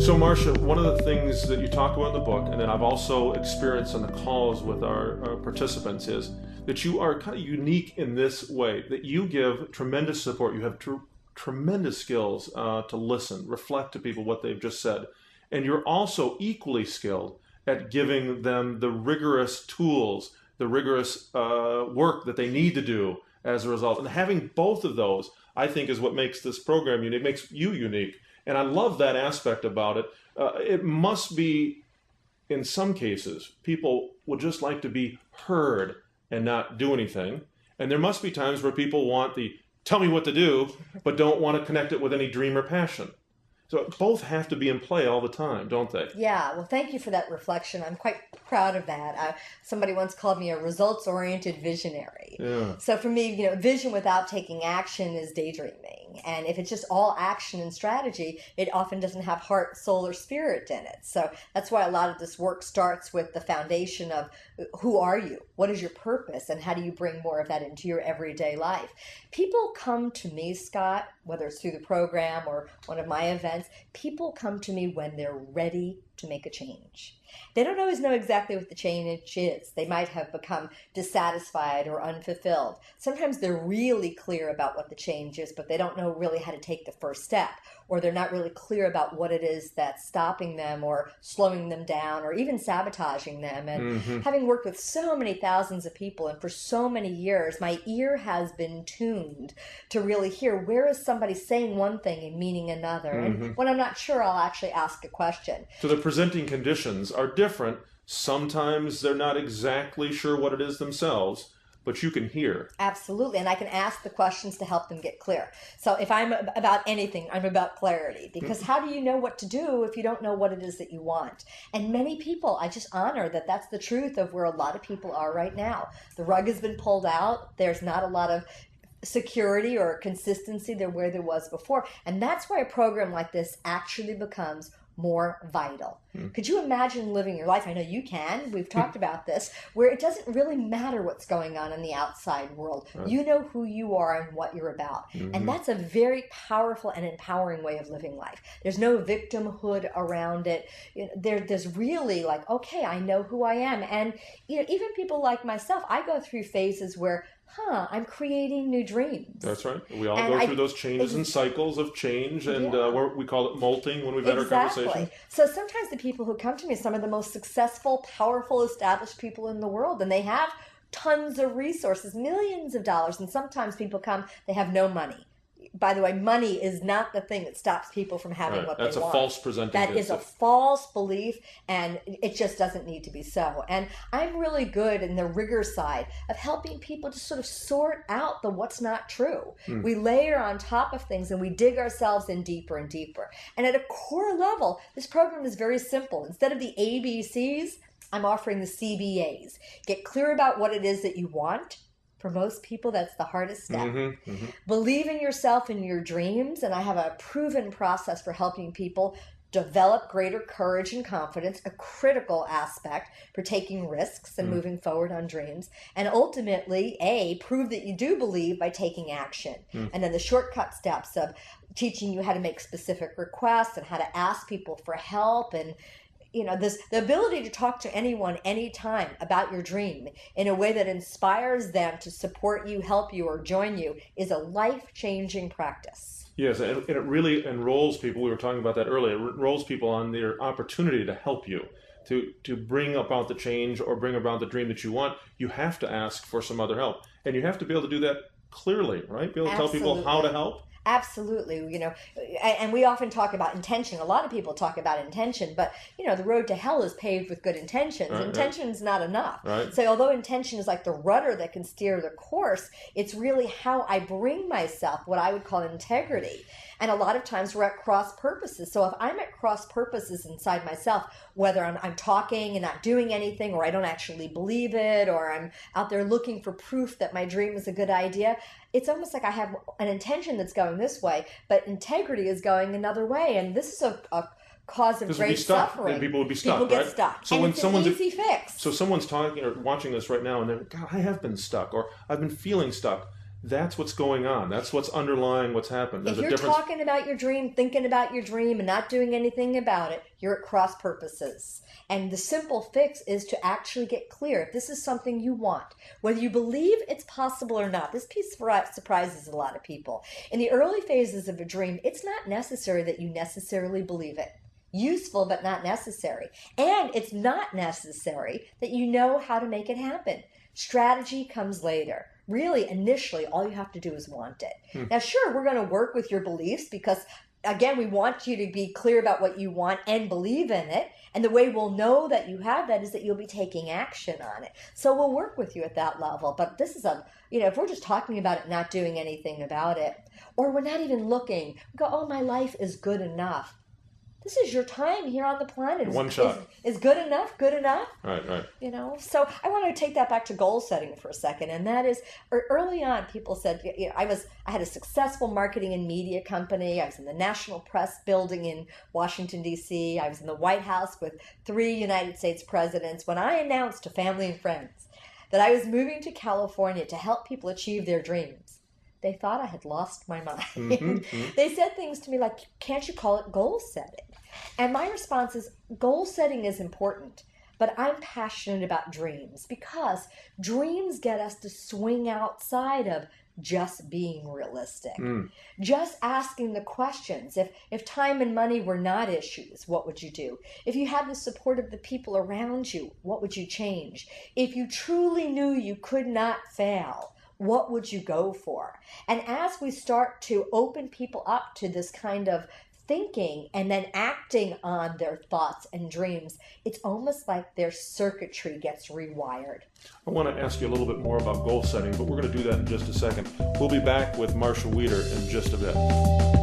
So Marcia, one of the things that you talk about in the book, and that I've also experienced on the calls with our participants, is that you are kind of unique in this way, that you give tremendous support. You have tremendous skills to listen, reflect to people what they've just said. And you're also equally skilled at giving them the rigorous tools, the rigorous work that they need to do as a result. And having both of those, I think, is what makes this program unique, makes you unique. And I love that aspect about it. It must be, in some cases, people would just like to be heard and not do anything. And there must be times where people want the tell me what to do, but don't want to connect it with any dream or passion. So both have to be in play all the time, don't they? Yeah, well, thank you for that reflection. I'm quite proud of that. Somebody once called me a results-oriented visionary. Yeah. So for me, vision without taking action is daydreaming. And if it's just all action and strategy, it often doesn't have heart, soul, or spirit in it. So that's why a lot of this work starts with the foundation of who are you? What is your purpose? And how do you bring more of that into your everyday life? People come to me, Scott, whether it's through the program or one of my events, people come to me when they're ready to make a change. They don't always know exactly what the change is. They might have become dissatisfied or unfulfilled. Sometimes they're really clear about what the change is, but they don't know really how to take the first step, or they're not really clear about what it is that's stopping them or slowing them down or even sabotaging them. And having worked with so many thousands of people and for so many years, my ear has been tuned to really hear where is somebody saying one thing and meaning another. And when I'm not sure, I'll actually ask a question. So the presenting conditions are different. Sometimes they're not exactly sure what it is themselves, but you can hear. Absolutely. And I can ask the questions to help them get clear. So if I'm about anything, I'm about clarity, because how do you know what to do if you don't know what it is that you want? And many people, I just honor that that's the truth of where a lot of people are right now. The rug has been pulled out. There's not a lot of security or consistency there where there was before. And that's why a program like this actually becomes more vital. Could you imagine living your life? I know you can. We've talked about this, where it doesn't really matter what's going on in the outside world. Right. You know who you are and what you're about. And that's a very powerful and empowering way of living life. There's no victimhood around it. There's really like, okay, I know who I am. And even people like myself, I go through phases where I'm creating new dreams. That's right. We all go through those changes and cycles of change, and we call it molting when we've had our conversation. So sometimes the people who come to me are some of the most successful, powerful, established people in the world, and they have tons of resources, millions of dollars, and sometimes people come, they have no money. By the way, money is not the thing that stops people from having what they want. That's a false presentation. That is a false belief, and it just doesn't need to be so. And I'm really good in the rigor side of helping people to sort of sort out the what's not true. We layer on top of things, and we dig ourselves in deeper and deeper. And at a core level, this program is very simple. Instead of the ABCs, I'm offering the CBAs. Get clear about what it is that you want. For most people, that's the hardest step. Believe in yourself and your dreams, and I have a proven process for helping people develop greater courage and confidence, a critical aspect for taking risks and moving forward on dreams, and ultimately, prove that you do believe by taking action. And then the shortcut steps of teaching you how to make specific requests and how to ask people for help, and the ability to talk to anyone, anytime about your dream in a way that inspires them to support you, help you, or join you is a life-changing practice. Yes, and it really enrolls people. We were talking about that earlier. It enrolls people on their opportunity to help you, to bring about the change or bring about the dream that you want. You have to ask for some other help. And you have to be able to do that clearly, right? Be able to tell people how to help. Absolutely, and we often talk about intention. A lot of people talk about intention, but the road to hell is paved with good intentions. Intention's not enough. Right. So although intention is like the rudder that can steer the course, it's really how I bring myself what I would call integrity. And a lot of times we're at cross purposes. So if I'm at cross purposes inside myself, whether I'm talking and not doing anything, or I don't actually believe it, or I'm out there looking for proof that my dream is a good idea, it's almost like I have an intention that's going this way, but integrity is going another way. And this is a cause of great suffering. And people would be stuck, People get stuck. So and when it's someone's an easy fix. So someone's talking or watching this right now, and they're, God, I have been stuck, or I've been feeling stuck. that's what's going on. That's what's underlying what's happened. There's if a you're difference. talking about your dream, thinking about your dream, and not doing anything about it, you're at cross purposes. And the simple fix is to actually get clear if this is something you want, whether you believe it's possible or not. This piece surprises a lot of people. In the early phases of a dream, it's not necessary that you necessarily believe it. Useful, but not necessary. And it's not necessary that you know how to make it happen. Strategy comes later. Really, initially, all you have to do is want it. Now, sure, we're going to work with your beliefs because, again, we want you to be clear about what you want and believe in it. And the way we'll know that you have that is that you'll be taking action on it. So we'll work with you at that level. But this is if we're just talking about it, not doing anything about it, or we're not even looking, we go, oh, my life is good enough. This is your time here on the planet. One shot. Is good enough good enough? Right. So I want to take that back to goal setting for a second. And that is, early on, people said, I had a successful marketing and media company. I was in the National Press building in Washington, D.C. I was in the White House with 3 United States presidents. When I announced to family and friends that I was moving to California to help people achieve their dreams, they thought I had lost my mind. They said things to me like, can't you call it goal setting? And my response is, goal setting is important, but I'm passionate about dreams because dreams get us to swing outside of just being realistic. Just asking the questions. If time and money were not issues, what would you do? If you had the support of the people around you, what would you change? If you truly knew you could not fail, what would you go for? And as we start to open people up to this kind of thinking and then acting on their thoughts and dreams, it's almost like their circuitry gets rewired. I want to ask you a little bit more about goal setting, but we're going to do that in just a second. We'll be back with Marcia Wieder in just a bit.